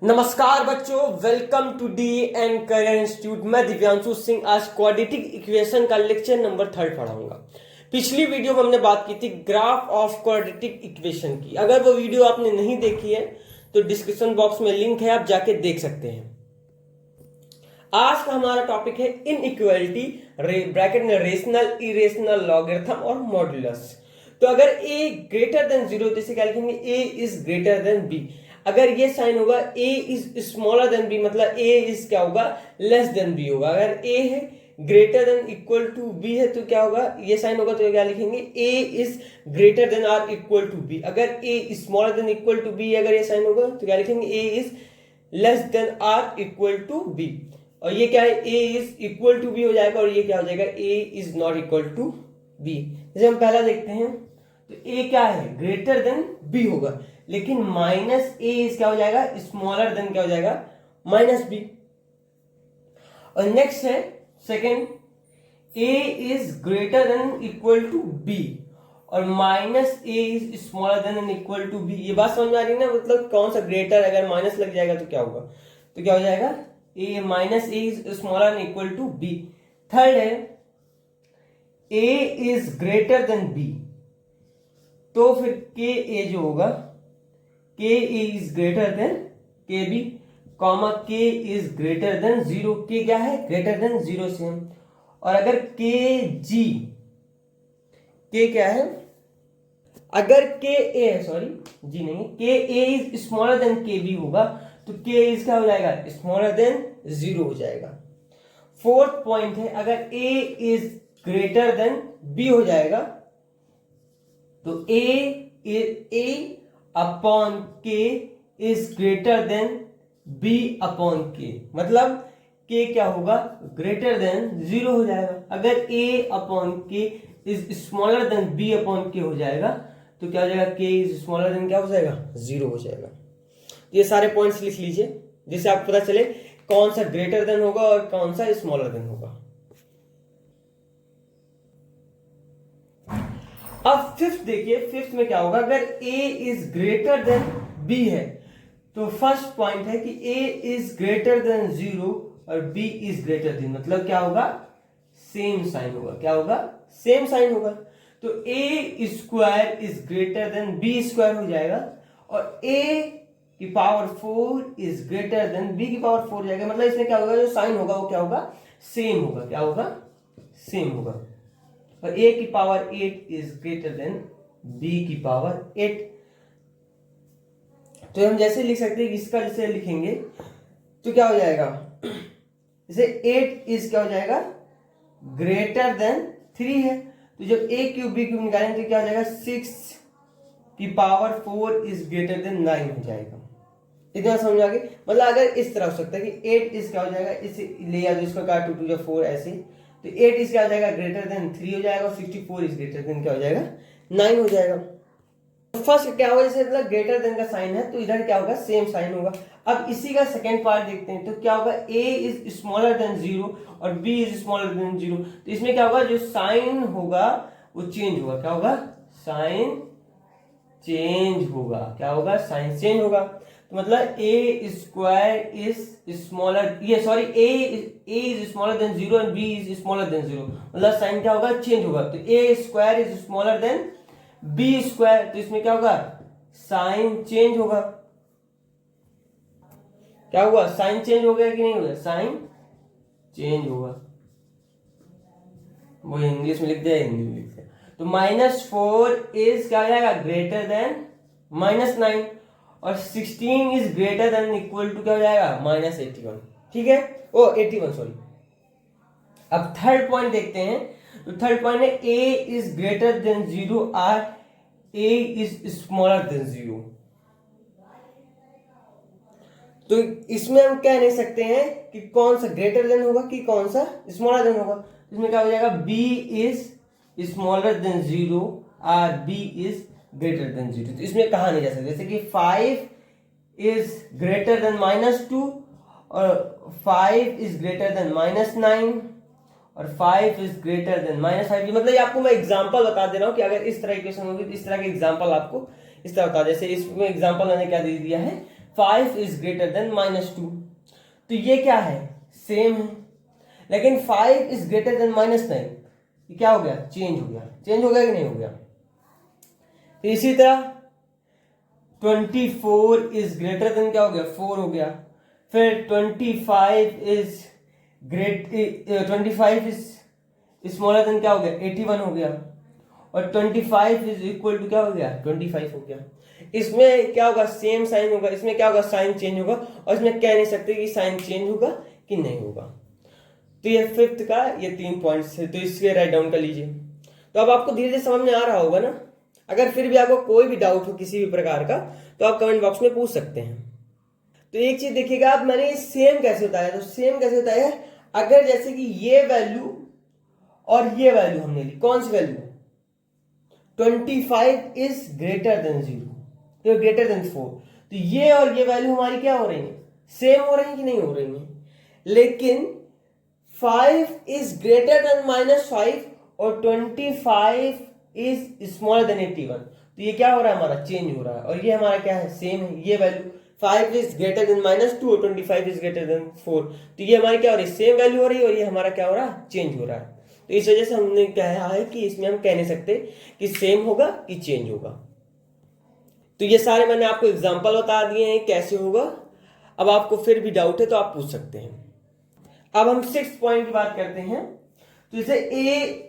नमस्कार बच्चों, welcome to D and career institute. मैं दिव्यांशु सिंह आज क्वाड्रेटिक इक्वेशन का लेक्चर नंबर 3 पढ़ाऊंगा। पिछली वीडियो में हमने बात की थी ग्राफ ऑफ क्वाड्रेटिक इक्वेशन की। अगर वो वीडियो आपने नहीं देखी है तो डिस्क्रिप्शन बॉक्स में लिंक है, आप जाके देख सकते हैं। आज का हमारा टॉपिक है इनइक्वालिटी, ब्रैकेट में रेशनल, इरेशनल, लॉगरिथम और मॉड्यूलस। तो अगर a ग्रेटर देन 0 तो इसे क्या लिखेंगे? a is greater than b। अगर ये साइन होगा a is smaller than b, मतलब a इज क्या होगा? लेस देन b होगा। अगर a है greater than equal to b है तो क्या होगा? ये साइन होगा तो क्या लिखेंगे? a is greater than or equal to b। अगर a smaller than equal to b, अगर ये साइन होगा तो क्या लिखेंगे? a is less than or equal to b। और ये क्या है? a is equal to b हो जाएगा और ये क्या हो जाएगा? a is not equal to b। जैसे हम पहला देखते हैं तो a क्या है? ग्रेटर देन b होगा, लेकिन माइनस a इज क्या हो जाएगा? स्मॉलर देन क्या हो जाएगा? Minus b। और नेक्स्ट है second, a is greater than equal to b और minus a is smaller than and equal to b। ये बात समझ में आ रही है ना? मतलब कौन सा ग्रेटर, अगर माइनस लग जाएगा तो क्या होगा? तो क्या हो जाएगा? a minus a is smaller than equal to b। Third है a is greater than b, तो फिर के ए जो होगा, K A is greater than K B, comma K is greater than 0। K क्या है? ग्रेटर देन 0 से हम। और अगर के जी, के क्या है? अगर के ए, सॉरी जी नहीं, के A is smaller then K B होगा तो के इज क्या हो जाएगा? स्मॉलर देन 0 हो जाएगा। फोर्थ पॉइंट है, अगर ए इज ग्रेटर देन बी हो जाएगा तो a upon k is greater than b upon k, मतलब k क्या होगा? ग्रेटर देन 0 हो जाएगा। अगर a upon k is smaller than b upon k हो जाएगा तो क्या हो जाएगा? k इज स्मॉलर देन क्या हो जाएगा? 0 हो जाएगा। ये सारे पॉइंट्स लिख लीजिए जिससे आपको पता चले कौन सा ग्रेटर देन होगा और कौन सा स्मॉलर देन होगा। अब फिफ्थ देखिए, फिफ्थ में क्या होगा? अगर a is greater than b है तो फर्स्ट पॉइंट है कि a इज ग्रेटर देन 0 और b इज ग्रेटर देन, मतलब क्या होगा? सेम साइन होगा। क्या होगा? सेम साइन होगा। तो a square is greater than b square हो जाएगा और a की power 4 is greater than b की पावर 4 हो जाएगा। मतलब इसमें क्या होगा? जो साइन होगा वो क्या होगा? सेम होगा। क्या होगा? सेम होगा। और a की power 8 is greater than b की पावर 8। तो हम जैसे लिख सकते हैं, इसका जैसे लिखेंगे तो क्या हो जाएगा? जैसे 8 इज क्या हो जाएगा? ग्रेटर देन 3 है, तो जब a क्यूब b क्यूब निकालेंगे तो क्या हो जाएगा? 6 की पावर 4 इज ग्रेटर देन 9 हो जाएगा। इतना समझ आ गई? मतलब अगर इस तरह हो सकता है कि 8 इज क्या हो जाएगा? इसे ले आ, इसको काट 2 2 4 ऐसे, तो 8 इज क्या हो जाएगा? ग्रेटर देन 3 हो जाएगा और 64 इज ग्रेटर देन क्या हो जाएगा? 9 हो जाएगा। तो फर्स्ट क्या होगा? जैसे मतलब ग्रेटर देन का साइन है तो इधर क्या होगा? सेम साइन होगा। अब इसी का सेकंड पार्ट देखते हैं तो क्या होगा? a इज स्मॉलर देन 0 और b इज स्मॉलर देन 0, तो इसमें क्या होगा? जो साइन होगा वो चेंज होगा। क्या होगा? साइन चेंज होगा। क्या होगा? साइन चेंज होगा। तो मतलब a स्क्वायर इज स्मॉलर, ये sorry a is smaller then 0 and b is smaller then 0, मतलब साइन क्या होगा? चेंज होगा। तो a square is smaller than b square, तो इसमें क्या होगा? साइन चेंज होगा। क्या हुआ? साइन चेंज हो गया कि नहीं हुआ? साइन चेंज होगा। वो इंग्लिश में लिख दिया, हिंदी में लिख दिया। तो -4 इज क्या हो जाएगा? ग्रेटर देन -9 और 16 is greater than equal to क्या हो जाएगा? -81। ठीक है, ओ 81 सॉरी। अब थर्ड पॉइंट देखते हैं। तो थर्ड पॉइंट है a इज ग्रेटर देन 0 और a इज स्मॉलर देन 0। तो इसमें हम कह नहीं सकते हैं कि कौन सा ग्रेटर देन होगा कि कौन सा स्मॉलर देन होगा। इसमें क्या हो जाएगा? b इज स्मॉलर देन 0 और b इज ग्रेटर देन 0। तो इसमें कहा नहीं जा सकता। जैसे कि 5 इज ग्रेटर देन -2 और 5 इज ग्रेटर देन -9 और 5 इज ग्रेटर देन -5। मतलब ये आपको मैं एग्जांपल बता दे रहा हूं कि अगर इस तरह इक्वेशन होगी तो इस तरह के एग्जांपल आपको इस तरह बता। जैसे इसमें एग्जांपल मैंने क्या दे दिया है? 5 इज ग्रेटर देन -2। तो ये क्या है, सेम है। लेकिन 5 इज ग्रेटर देन -9, ये क्या हो गया, चेंज हो गया। चेंज हो गया कि नहीं हो गया। तो इसी तरह 24 इज ग्रेटर देन क्या हो गया, 4 हो गया। फिर 25 इज स्मॉलर देन क्या हो गया, 81 हो गया। और 25 इज इक्वल टू क्या हो गया, 25 हो गया। इसमें क्या होगा, सेम साइन होगा। इसमें क्या होगा, साइन चेंज होगा। और इसमें कह नहीं सकते कि साइन चेंज होगा कि नहीं होगा। तो ये फिफ्थ का ये 3 पॉइंट्स है, तो इसके राइट डाउन कर लीजिए। तो अब आपको धीरे धीरे समझ में आ रहा होगा ना। अगर फिर भी आपको कोई भी डाउट हो किसी भी प्रकार का तो आप कमेंट बॉक्स में पूछ सकते हैं। तो एक चीज देखिएगा आप, मैंने सेम कैसे बताया, तो सेम कैसे बताया है, अगर जैसे कि ये वैल्यू और ये वैल्यू हमने ली, कौन सी value, 25 is greater than 0, greater than 4, तो ये और ये वैल्यू हमारी क्या हो रही है, सेम हो रही है कि नहीं हो रही है। लेकिन 5 इज ग्रेटर देन -5 और 25 इज स्मॉलर देन 81, तो ये क्या हो रहा है, हमारा चेंज हो रहा है। और ये हमारा क्या है, सेम है। ये वैल्यू 5 इज ग्रेटर देन -2 और 25 इज ग्रेटर देन 4, तो ये हमारी क्या हो रही है, सेम वैल्यू हो रही है। और ये हमारा क्या हो रहा है, चेंज हो रहा है। तो इस वजह से हमने कहा है कि इसमें हम कह नहीं सकते कि सेम होगा कि चेंज होगा। तो ये सारे मैंने आपको एग्जांपल बता दिए हैं कैसे होगा। अब आपको फिर भी डाउट है तो आप पूछ सकते हैं। अब हम 6th पॉइंट की बात करते हैं। तो जैसे a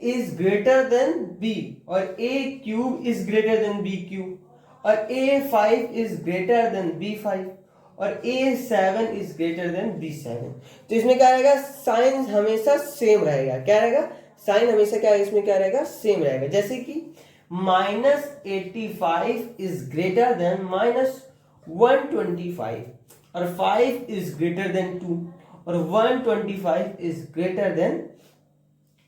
is greater than b और a³ is greater then b³ और a5 is greater then b5 और a7 is greater then b7, तो इसमें क्या रहेगा, साइन हमेशा सेम रहेगा। क्या रहेगा, साइन हमेशा क्या है, इसमें क्या रहेगा, सेम रहेगा। जैसे कि -85 इज ग्रेटर देन -125 और 5 इज ग्रेटर देन 2 और 125 इज ग्रेटर देन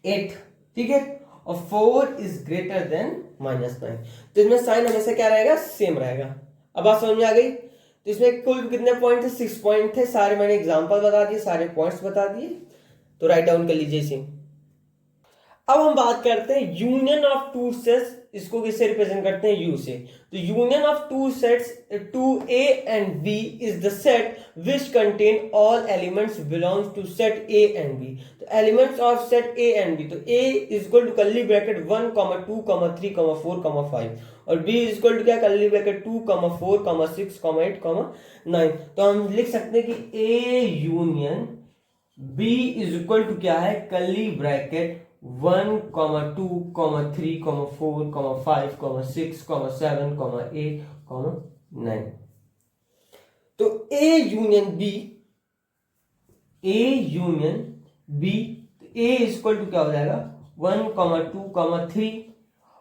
8, ठीक है, और 4 इज ग्रेटर देन -9, तो इसमें साइन हमेशा क्या रहेगा, सेम रहेगा। अब बात समझ में आ गई। तो इसमें कुल कितने पॉइंट थे, 6 पॉइंट थे। सारे मैंने एग्जांपल बता दिए, सारे पॉइंट्स बता दिए, तो राइट डाउन कर लीजिए इसे। अब हम बात करते हैं यूनियन ऑफ टू सेट्स, इसको किससे रिप्रेजेंट करते हैं, यू से। तो union of two sets, to A and B is the set which contain all elements belongs to set A and B. तो elements of set A and B, तो A is equal to curly bracket 1, 2, 3, 4, 5 और b is equal to क्या, curly bracket 2, 4, 6, 8, 9। तो हम लिख सकते हैं कि a union b is equal to क्या है, कर्ली ब्रैकेट 1, 2, 3, 4, 5, 6, 7, 8, 9। तो A union B, A union B, A is equal to क्या हो जाएगा, 1, 2, 3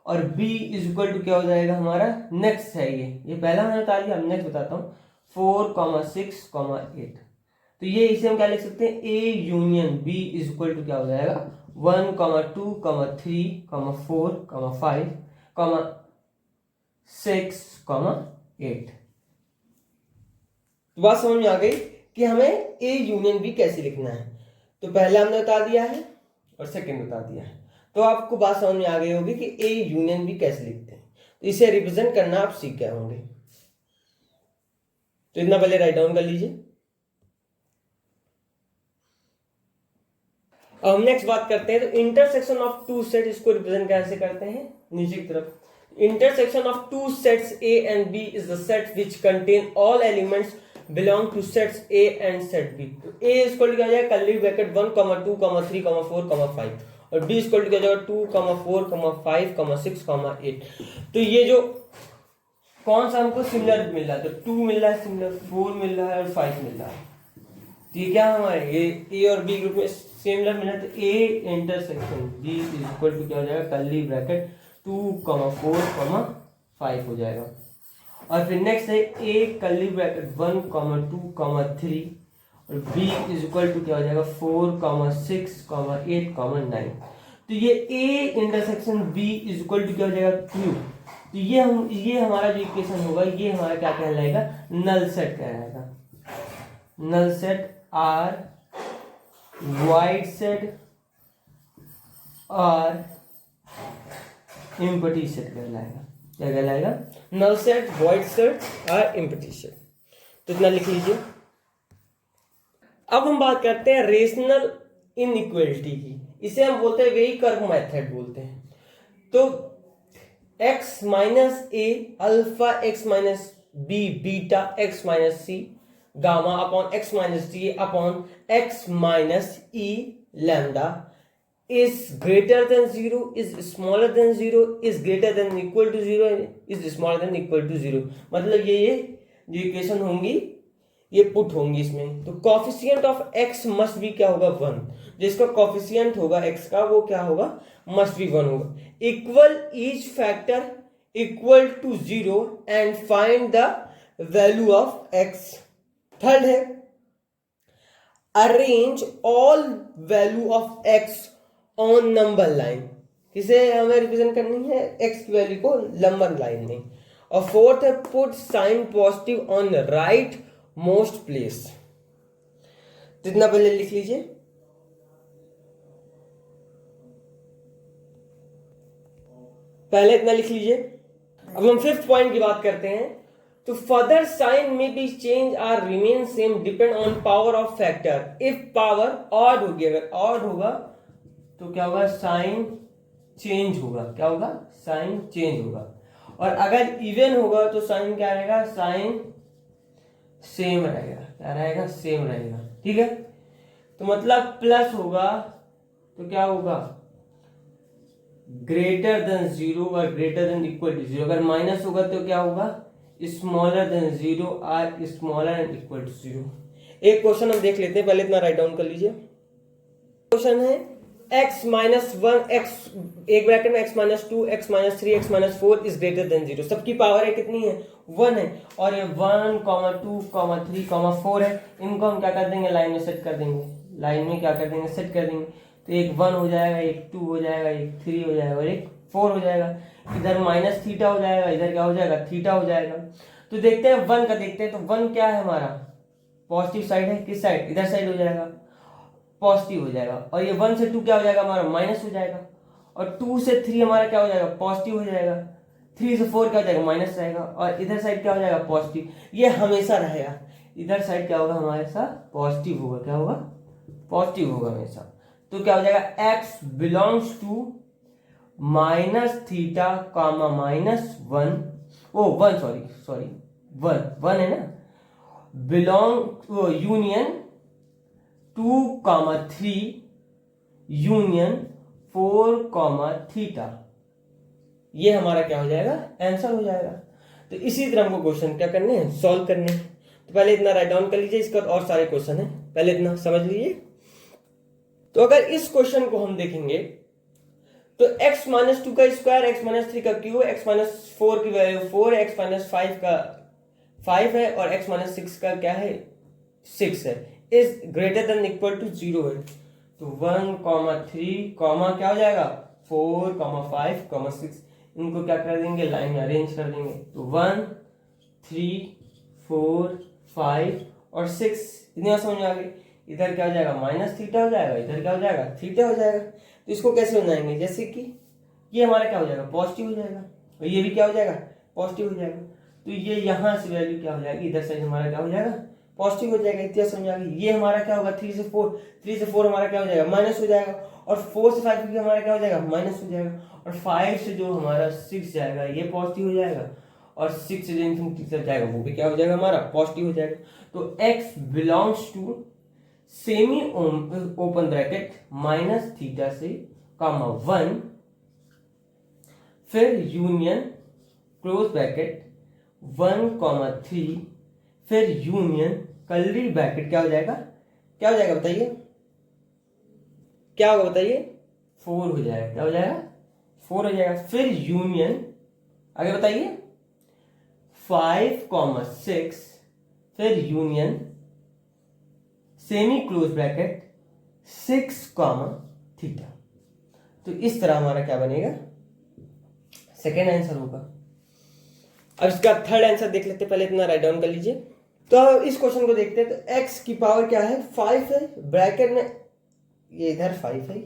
और B इज इक्वल टू क्या हो जाएगा हमारा, नेक्स्ट है ये पहला मैंने बता दिया, अब नेक्स्ट बताता हूँ, 4, 6, 8। तो ये इसे हम क्या लिख सकते हैं, A union B is equal to क्या हो जाएगा, 1, 2, 3, 4, 5, 6, 8। तो बात समझ में आ गई कि हमें A यूनियन B कैसे लिखना है। तो पहला हमने बता दिया है और सेकंड बता दिया है, तो आपको बात समझ में आ गई होगी कि A यूनियन B कैसे लिखते हैं। तो इसे रिप्रेजेंट करना आप सीख गए होंगे। तो इतना पहले राइट डाउन कर लीजिए। अब हम नेक्स्ट बात करते हैं, तो इंटरसेक्शन ऑफ टू सेट, इसको रिप्रेजेंट कैसे करते हैं, नीचे की तरफ। Intersection of two sets A and B is the set which contain all elements belong two sets A and set B। तो A इसको लिखा जाएगा कर्ली ब्रैकेट 1, 2, 3, 4, 5 और B इसको लिखा जाएगा 2, 4, 5, 6, 8। तो ये जो कौन सा हमको सिमिलर मिल रहा है, तो 2 मिल रहा है सिमिलर, 4 मिल रहा है और 5 मिल रहा है। तो ये क्या हमारे ये A और B ग्रुप में सिमिलर मिला, तो A intersection B is equal to क्या हो जाएगा, कर्ली ब्रैकेट 2, 4, 5 हो जाएगा। और फिर नेक्स्ट है A कर्ली ब्रैकेट 1, 2, 3 और B इज इक्वल टू क्या हो जाएगा, 4, 6, 8, 9। तो ये A intersection B is equal to क्या हो जाएगा, 2। तो ये हमारा जो इक्वेशन होगा, ये हमारा क्या कहलाएगा, नल सेट कहलाएगा। Null set or void set और एम्प्टी सेट कहलाएगा। क्या कहलाएगा, नल सेट, वॉइड सेट और एम्प्टी सेट। तो इतना लिख लीजिए। अब हम बात करते हैं रेशनल इनइक्वलिटी की, इसे हम बोलते हैं वेई कर्व मेथड बोलते हैं। तो x minus A alpha, x minus B beta, x minus C gamma upon x minus D upon x minus E lambda is greater than 0, is smaller than 0, is greater than equal to 0, is smaller than equal to 0। मतलब ये जो equation होंगी ये put होंगी इसमें। तो coefficient of x must be क्या होगा 1, जिसका कोफिशिएंट होगा x का वो क्या होगा मस्ट बी 1 होगा। Equal each factor equal to 0 and find the value of x। Third है arrange all value of x on number line, किसे हमें रिप्रेजेंट करनी है x की वैल्यू को नंबर लाइन में। और फोर्थ है put sign positive on right most place. तो इतना पहले लिख लीजिए। पहले इतना लिख लीजिए। अब हम फिफ्थ पॉइंट की बात करते हैं। तो फर्दर साइन में be change or remain same depend on power of factor. If power odd होगी, अगर ऑड होगा तो क्या होगा साइन चेंज होगा, क्या होगा साइन चेंज होगा। और अगर इवन होगा तो साइन क्या रहेगा, साइन सेम रहेगा, क्या रहेगा सेम रहेगा। ठीक है, तो मतलब प्लस होगा तो क्या होगा ग्रेटर देन 0 और ग्रेटर देन इक्वल टू 0। अगर माइनस होगा तो क्या होगा स्मॉलर देन 0 और स्मॉलर एंड इक्वल टू 0। एक क्वेश्चन हम देख लेते हैं, पहले इतना राइट डाउन कर लीजिए। क्वेश्चन है x माइनस 1 x एक ब्रैकेट में x minus 2 x minus 3 x minus 4 is greater than 0। सबकी पावर है कितनी है 1 है, और ये 1, 2, 3, 4 है। इनको हम क्या कर देंगे लाइन में सेट कर देंगे, लाइन में क्या कर देंगे सेट कर देंगे। तो एक 1 हो जाएगा, एक 2 हो जाएगा, एक 3 हो जाएगा और एक 4 हो जाएगा। इधर माइनस थीटा हो जाएगा, इधर क्या हो जाएगा थीटा हो जाएगा। तो देखते हैं 1 का देखते हैं। तो 1 क्या है हमारा पॉजिटिव साइड है, किस साइड इधर साइड हो जाएगा पॉजिटिव हो जाएगा। और ये 1 से 2 क्या हो जाएगा हमारा माइनस हो जाएगा। और 2 से 3 हमारा क्या हो जाएगा पॉजिटिव हो जाएगा। 3 से 4 क्या हो जाएगा माइनस रहेगा। और इधर साइड क्या हो जाएगा पॉजिटिव। ये हमेशा रहेगा, इधर साइड क्या होगा हमारे साथ पॉजिटिव होगा, क्या होगा पॉजिटिव होगा हमेशा। तो क्या हो जाएगा x belongs to minus theta comma minus 1, oh 1 sorry 1 है ना, बिलोंग यूनियन 2, 3 यूनियन 4, थीटा। ये हमारा क्या हो जाएगा आंसर हो जाएगा। तो इसी तरह हमको क्वेश्चन क्या करने हैं सॉल्व करने हैं। तो पहले इतना राइट डाउन कर लीजिए, इसका और सारे क्वेश्चन है, पहले इतना समझ लीजिए। तो अगर इस क्वेश्चन को हम देखेंगे तो x माइनस 2 का स्क्वायर, x माइनस 3 का क्यूब, x माइनस 4 की वैल्यू 4 है, x माइनस 5 का 5 है और x माइनस 6 का क्या है 6 है, is greater than equal to 0 है। तो 1, 3, क्या हो जाएगा 4, 5, 6, इनको क्या कर देंगे लाइन में अरेंज कर देंगे। तो 1, 3, 4, 5 और 6 इतनी समझ में आ गई। इधर क्या हो जाएगा माइनस थीटा हो जाएगा, इधर क्या हो जाएगा थीटा हो जाएगा। तो इसको कैसे बनाएंगे, जैसे कि ये हमारा क्या हो जाएगा पॉजिटिव हो जाएगा और ये भी क्या हो जाएगा पॉजिटिव हो जाएगा। तो ये यहाँ से वैल्यू क्या हो जाएगी इधर से हमारा क्या हो जाएगा पॉजिटिव हो जाएगा। इतना समझ आ गई। ये हमारा क्या होगा 3 से 4 हमारा क्या हो जाएगा माइनस हो जाएगा। और 4 से 5 हमारा क्या हो जाएगा माइनस हो जाएगा। और 5 से जो हमारा 6 जाएगा ये पॉजिटिव हो जाएगा। और 6 से जो इनफिनिटी तक जाएगा वो भी क्या हो जाएगा हमारा पॉजिटिव हो जाएगा। तो x belongs to semi open bracket minus theta से कामा 1 फिर यूनियन क्लोज ब्रैकेट 1, 3 फिर यूनियन कर्ली ब्रैकेट क्या हो जाएगा बताइए क्या होगा बताइए 4 हो जाएगा, क्या हो जाएगा 4 हो जाएगा। फिर यूनियन आगे बताइए 5, 6 फिर union semi close bracket 6, theta. तो इस तरह हमारा क्या बनेगा सेकेंड आंसर होगा। अब इसका थर्ड आंसर देख लेते हैं, पहले इतना राइट डाउन कर लीजिए। तो इस क्वेश्चन को देखते हैं। तो x की पावर क्या है 5 है, ब्रैकेट में ये इधर 5 है,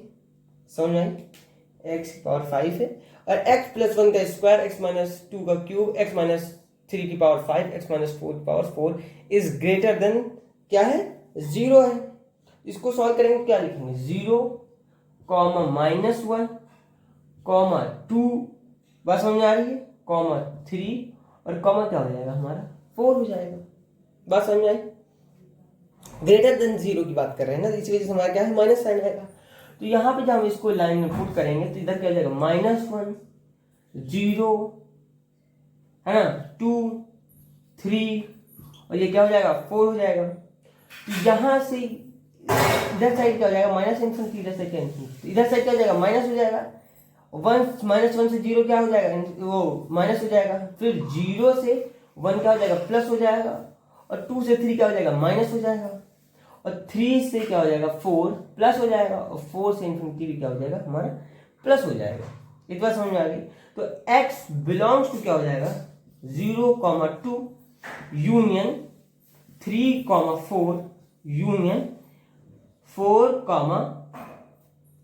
समझ आई x की पावर 5 है। और x प्लस 1 का स्क्वायर, x माइनस 2 का क्यूब, x माइनस 3 की पावर 5 x माइनस 4 की पावर 4 इज ग्रेटर देन क्या है, 0 है। इसको सॉल्व करेंगे क्या लिखेंगे, 0 कॉमा माइनस 1 कॉमा 2, बात समझ आ रही है, कॉमा 3 और कॉमा क्या हो जाएगा हमारा 4 हो जाएगा। बात समझ आई, ग्रेटर देन 0 की बात कर रहे हैं ना, इसी वजह से हमारा क्या है माइनस साइन आएगा। तो यहाँ पे जब हम इसको लाइन में पुट करेंगे तो इधर क्या हो जाएगा, -1 0 है ना, 2 3 और ये क्या हो जाएगा 4 हो जाएगा। तो यहाँ से इधर साइड क्या हो जाएगा माइनस इन्फिनिटी, इधर साइड क्या इन्फिनिटी, इधर साइड क्या हो जाएगा माइनस हो जाएगा, -1 से 0 क्या हो जाएगा, वो माइनस हो जाएगा, फिर 0 से 1 क्या हो जाएगा प्लस हो जाएगा, और 2 से 3 क्या हो जाएगा माइनस हो जाएगा, और 3 से क्या हो जाएगा 4 प्लस हो जाएगा, और 4 से इन्फिनिटी भी क्या हो जाएगा हमारा प्लस हो जाएगा। इस बात समझ में आ गई। तो x बिलोंग्स टू क्या हो जाएगा 0,2 यूनियन 3,4 यूनियन 4,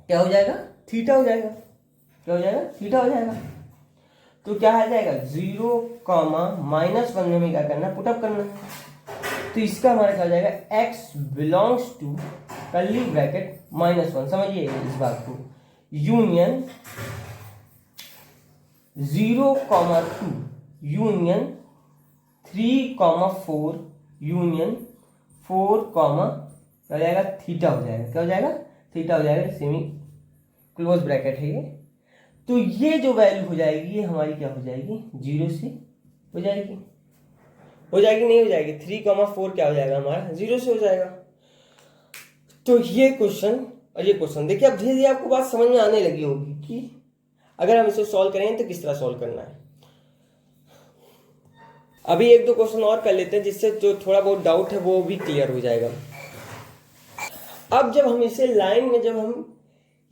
क्या हो जाएगा थीटा हो जाएगा, क्या हो जाएगा थीटा हो जाएगा। तो क्या आ जाएगा 0, -1 में हमें क्या करना है पुटअप करना है। तो इसका हमारा क्या हो जाएगा x belongs to curly bracket -1, समझिए इस बात को, यूनियन 0,2 यूनियन 3,4 यूनियन 4, क्या हो जाएगा थीटा हो जाएगा, क्या हो जाएगा थीटा हो जाएगा, सेमी क्लोज ब्रैकेट है ये। तो ये जो वैल्यू हो जाएगी ये हमारी क्या हो जाएगी 0 से हो जाएगी, नहीं हो जाएगी, 3,4 क्या हो जाएगा हमारा 0 से हो जाएगा। तो ये क्वेश्चन और ये क्वेश्चन देखिए, अब धीरे धीरे आपको बात समझ में आने लगी होगी कि अगर हम इसे सॉल्व करेंगे तो किस तरह सॉल्व करना है। अभी एक दो क्वेश्चन और कर लेते हैं जिससे जो थोड़ा बहुत डाउट है वो भी क्लियर हो जाएगा। अब जब हम इसे लाइन में, जब हम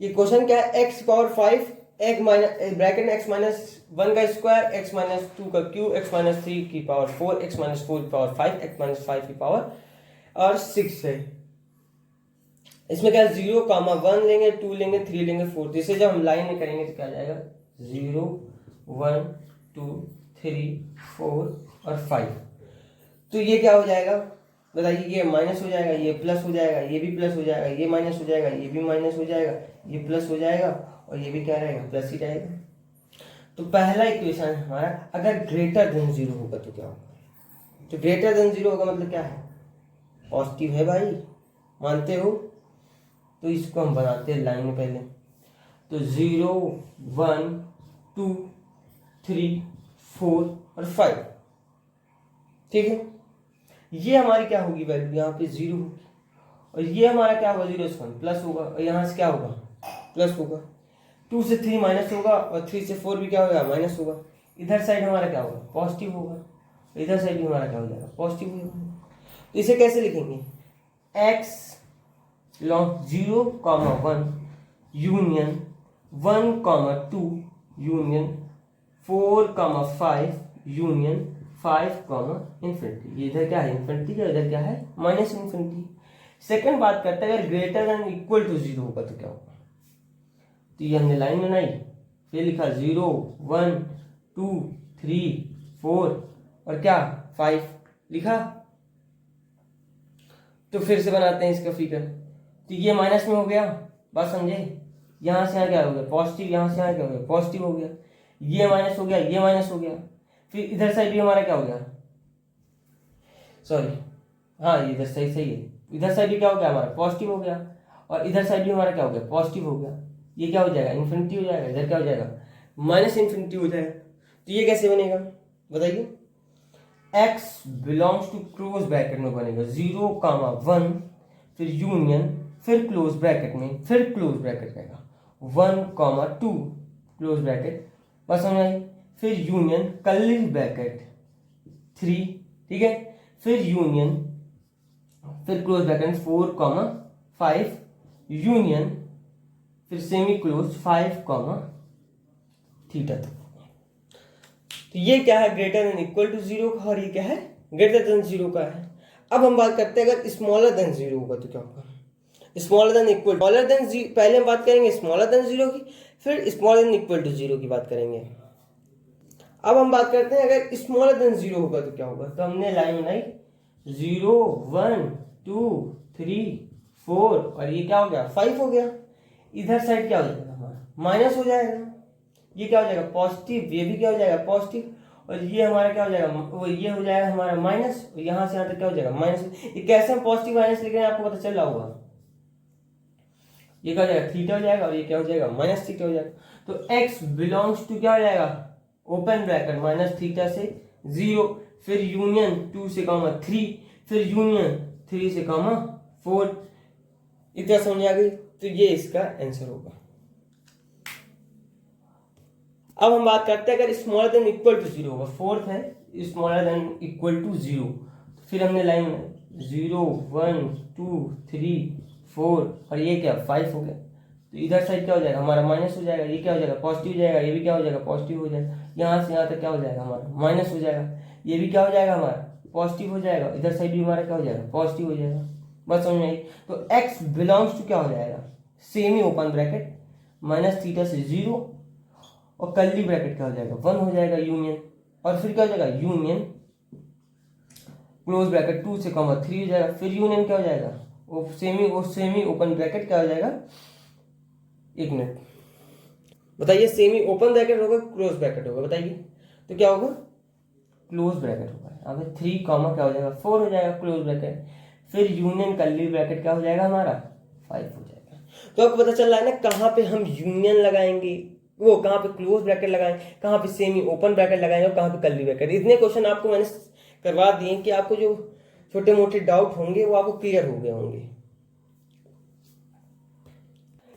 ये क्वेश्चन क्या है x पावर 5 एक माइनस ब्रैकेट में x माइनस 1 का स्क्वायर, x माइनस 2 का क्यूब, x माइनस 3 की पावर 4, x माइनस 4 की पावर 5, x माइनस 5 की पावर और 6 है। इसमें क्या 0, 1 लेंगे, 2 लेंगे, 3 लेंगे, 4। इसे जब हम लाइन में करेंगे तो क्या जाएगा 0 1 2 3 4 और 5। तो ये क्या हो जाएगा बताइए, ये माइनस हो जाएगा, ये प्लस हो जाएगा, ये भी प्लस हो जाएगा, ये माइनस हो जाएगा, ये भी माइनस हो जाएगा, ये प्लस हो जाएगा और ये भी क्या रहेगा प्लस ही रहेगा। तो पहला इक्वेशन हमारा अगर ग्रेटर देन 0 होगा तो क्या होगा, तो ग्रेटर देन 0 होगा मतलब क्या है पॉजिटिव है भाई, मानते हो। तो इसको हम बनाते हैं लाइन में पहले, तो 0 1 2 3 4 और 5, ठीक है। ये हमारी क्या होगी वैल्यू, यहाँ पे 0 होगी, और ये हमारा क्या होगा 0 से 1 प्लस होगा, और यहाँ से क्या होगा प्लस होगा, 2 से 3 माइनस होगा, और 3 से 4 भी क्या होगा माइनस होगा। इधर साइड हमारा क्या होगा पॉजिटिव होगा, इधर साइड भी हमारा क्या हो जाएगा पॉजिटिव होगा। तो इसे कैसे लिखेंगे x long 0,1 union 1,2 union 4,5 union 5, infinity. ये इधर क्या है इन्फिनिटी का, इधर क्या है माइनस इन्फिनिटी। सेकंड बात करते हैं अगर ग्रेटर देन इक्वल टू 0 होगा तो क्या होगा। तो ये हमने लाइन बनाई, फिर लिखा 0 1 2 3 4 और क्या 5 लिखा। तो फिर से बनाते हैं इसका फिगर। तो ये माइनस में हो गया, बात समझे, यहाँ से यहाँ क्या हो गया पॉजिटिव, यहाँ से यहाँ क्या हो गया पॉजिटिव हो गया, ये माइनस हो गया, ये माइनस हो गया, फिर इधर साइड भी हमारा क्या हो गया सॉरी हाँ ये इधर साइड सही है, इधर साइड भी क्या हो गया हमारा पॉजिटिव हो गया, और इधर साइड भी हमारा क्या हो गया पॉजिटिव हो गया। ये क्या हो जाएगा इन्फिनिटी हो जाएगा, इधर क्या हो जाएगा माइनस इन्फिनिटी हो जाएगा। तो ये कैसे बनेगा बताइए, x belongs to close bracket में बनेगा 0,1 फिर यूनियन फिर क्लोज ब्रैकेट में फिर क्लोज ब्रैकेट रहेगा 1,2 क्लोज ब्रैकेट, बस समझ आई, फिर यूनियन कर्ली ब्रैकेट 3, ठीक है, फिर यूनियन फिर क्लोज ब्रैकेट 4,5 यूनियन फिर सेमी क्लोज 5, थीटा तक। तो ये क्या है ग्रेटर देन इक्वल टू 0 का, और ये क्या है ग्रेटर देन 0 का है। अब हम बात करते हैं अगर स्मॉलर देन 0 होगा तो क्या होगा, smaller than equal, smaller than, पहले हम बात करेंगे स्मॉलर देन 0 की, फिर स्मॉलर देन इक्वल टू 0 की बात करेंगे। अब हम बात करते हैं अगर स्मॉलर देन 0 होगा तो क्या होगा। तो हमने लाइन बनाई 0 1 2 3 4 और ये क्या हो गया 5 हो गया। इधर साइड क्या हो जाएगा हमारा माइनस हो जाएगा, ये क्या हो जाएगा पॉजिटिव, ये भी क्या हो जाएगा पॉजिटिव, और ये हमारा क्या हो जाएगा ये हो जाएगा हमारा माइनस, यहाँ से यहाँ तक क्या हो जाएगा माइनस। ये कैसे हम पॉजिटिव माइनस लिख रहे हैं आपको पता चल रहा होगा। ये क्या हो जाएगा थीटा हो जाएगा और ये क्या हो जाएगा माइनस थीटा हो जाएगा। तो x बिलोंग्स टू क्या हो जाएगा ओपन ब्रैकेट माइनस थीटा से 0, फिर यूनियन 2 से कॉमा 3, फिर यूनियन 3 से कॉमा 4। इतना समझ आ गई। तो ये इसका आंसर होगा। अब हम बात करते हैं अगर स्मॉलर देन इक्वल टू 0 होगा, फोर्थ है स्मॉलर देन इक्वल टू 0, फिर हमने लाइन 0 1 2 3 4 और ये क्या 5 हो गया। तो इधर साइड क्या हो जाएगा हमारा माइनस हो जाएगा, ये क्या हो जाएगा पॉजिटिव हो जाएगा, ये भी क्या हो जाएगा पॉजिटिव हो जाएगा, यहाँ से यहाँ तक क्या हो जाएगा हमारा माइनस हो जाएगा, ये भी क्या हो जाएगा हमारा पॉजिटिव हो जाएगा, इधर साइड भी हमारा क्या हो जाएगा पॉजिटिव हो जाएगा। बस समझ में आई। तो x बिलोंग्स टू क्या हो जाएगा semi open bracket minus theta से 0 और कर्ली ब्रैकेट क्या हो जाएगा 1 हो जाएगा यूनियन, और फिर क्या हो जाएगा यूनियन क्लोज ब्रैकेट 2 से कॉमा 3 हो जाएगा, फिर यूनियन क्या हो जाएगा सेमी ओपन ब्रैकेट क्या हो जाएगा, एक मिनट बताइए सेमी ओपन ब्रैकेट होगा क्लोज ब्रैकेट होगा बताइए। तो क्या होगा क्लोज ब्रैकेट होगा। अब 3 कॉमा क्या हो जाएगा 4 हो जाएगा क्लोज ब्रैकेट, फिर यूनियन कर्ली ब्रैकेट क्या हो जाएगा हमारा 5 हो जाएगा। तो आपको पता चल रहा है ना कहाँ पे हम यूनियन लगाएंगे, वो कहाँ पे क्लोज ब्रैकेट लगाएंगे, कहाँ पे सेमी ओपन ब्रैकेट लगाएंगे और कहाँ पे कर्ली ब्रैकेट। इतने क्वेश्चन आपको मैंने करवा दिए कि आपको जो छोटे मोटे डाउट होंगे वो आपको क्लियर हो गए होंगे।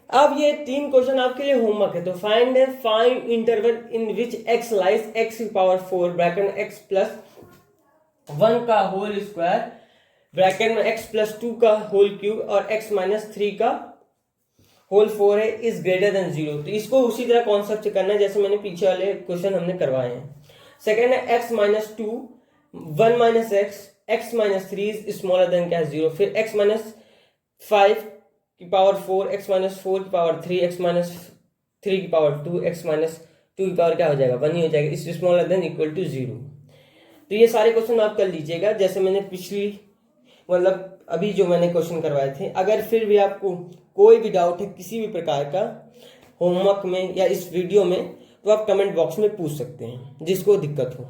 अब ये 3 क्वेश्चन आपके लिए होमवर्क है। तो फाइंड इंटरवल इन विच x लाइज x की पावर 4 ब्रैकेट में x प्लस 1 का होल स्क्वायर ब्रैकेट में x प्लस 2 का होल क्यूब और x माइनस 3 का होल 4 है इज ग्रेटर देन 0। तो इसको उसी तरह कॉन्सेप्ट से करना है जैसे मैंने पीछे वाले क्वेश्चन हमने करवाए हैं। सेकेंड है x minus 2 1 minus x minus 3 is smaller then क्या 0, फिर x माइनस 5 की पावर 4 x माइनस 4 की पावर 3 x माइनस 3 की पावर 2 x माइनस 2 की पावर क्या हो जाएगा 1 ही हो जाएगा, इस स्मॉलर देन इक्वल टू 0। तो ये सारे क्वेश्चन आप कर लीजिएगा जैसे मैंने पिछली मतलब अभी जो मैंने क्वेश्चन करवाए थे। अगर फिर भी आपको कोई भी डाउट है किसी भी प्रकार का होमवर्क में या इस वीडियो में तो आप कमेंट बॉक्स में पूछ सकते हैं जिसको दिक्कत हो।